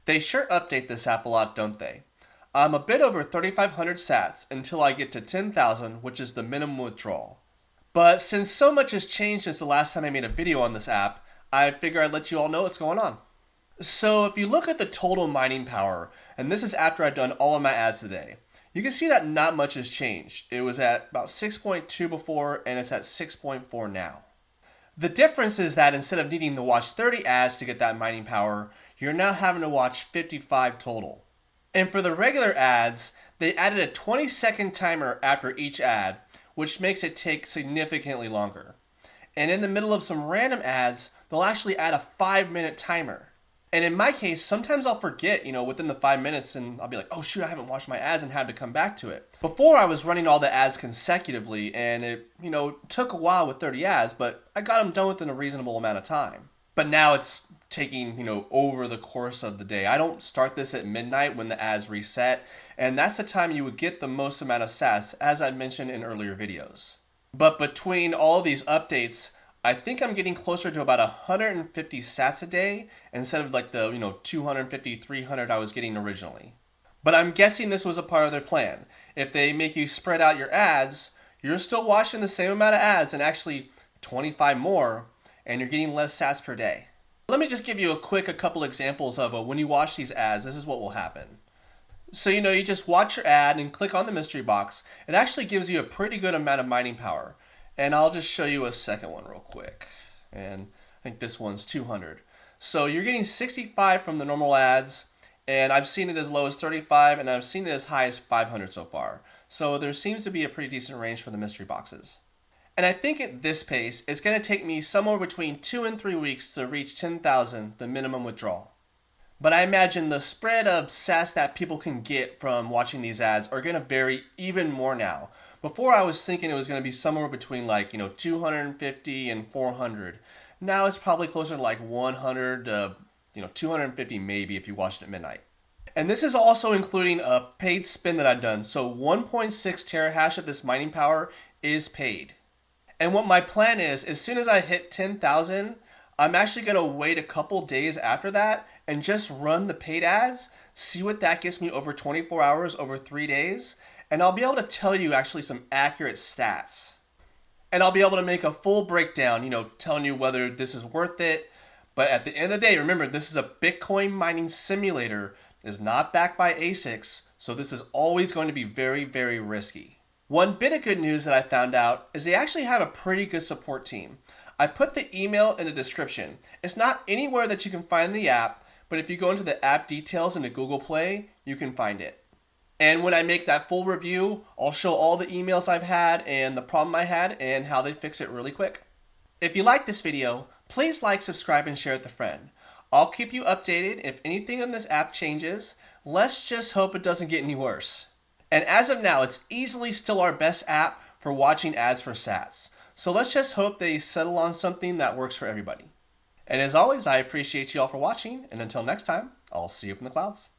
They sure update this app a lot, don't they? I'm a bit over 3,500 sats until I get to 10,000, which is the minimum withdrawal. But since so much has changed since the last time I made a video on this app, I figure I'd let you all know what's going on. So if you look at the total mining power, and this is after I've done all of my ads today, you can see that not much has changed. It was at about 6.2 before, and it's at 6.4 now. The difference is that instead of needing to watch 30 ads to get that mining power, you're now having to watch 55 total. And for the regular ads, they added a 20-second timer after each ad, which makes it take significantly longer. And in the middle of some random ads, they'll actually add a 5-minute timer. And in my case, sometimes I'll forget, within the 5 minutes, and I'll be like, oh shoot, I haven't watched my ads, and have to come back to it. Before I was running all the ads consecutively, and it, took a while with 30 ads, but I got them done within a reasonable amount of time. But now it's taking, over the course of the day. I don't start this at midnight when the ads reset, and that's the time you would get the most amount of sats, as I mentioned in earlier videos. But between all these updates, I think I'm getting closer to about 150 sats a day instead of like the 250, 300 I was getting originally. But I'm guessing this was a part of their plan. If they make you spread out your ads, you're still watching the same amount of ads and actually 25 more, and you're getting less sats per day. Let me just give you a couple examples of when you watch these ads, this is what will happen. So you just watch your ad and click on the mystery box. It actually gives you a pretty good amount of mining power. And I'll just show you a second one real quick. And I think this one's 200. So you're getting 65 from the normal ads, and I've seen it as low as 35, and I've seen it as high as 500 so far. So there seems to be a pretty decent range for the mystery boxes. And I think at this pace, it's going to take me somewhere between 2 and 3 weeks to reach 10,000, the minimum withdrawal. But I imagine the spread of sats that people can get from watching these ads are going to vary even more now. Before I was thinking it was going to be somewhere between 250 and 400. Now it's probably closer to 100 to 250 maybe if you watched it at midnight. And this is also including a paid spin that I've done. So 1.6 terahash of this mining power is paid. And what my plan is, as soon as I hit 10,000, I'm actually going to wait a couple days after that and just run the paid ads, see what that gets me over 24 hours, over 3 days, and I'll be able to tell you actually some accurate stats. And I'll be able to make a full breakdown, telling you whether this is worth it. But at the end of the day, remember, this is a Bitcoin mining simulator. It is not backed by ASICs, so this is always going to be very, very risky. One bit of good news that I found out is they actually have a pretty good support team. I put the email in the description. It's not anywhere that you can find the app, but if you go into the app details into Google Play, you can find it. And when I make that full review, I'll show all the emails I've had and the problem I had and how they fix it really quick. If you like this video, please like, subscribe, and share it with a friend. I'll keep you updated if anything in this app changes. Let's just hope it doesn't get any worse. And as of now, it's easily still our best app for watching ads for sats. So let's just hope they settle on something that works for everybody. And as always, I appreciate you all for watching, and until next time, I'll see you up in the clouds.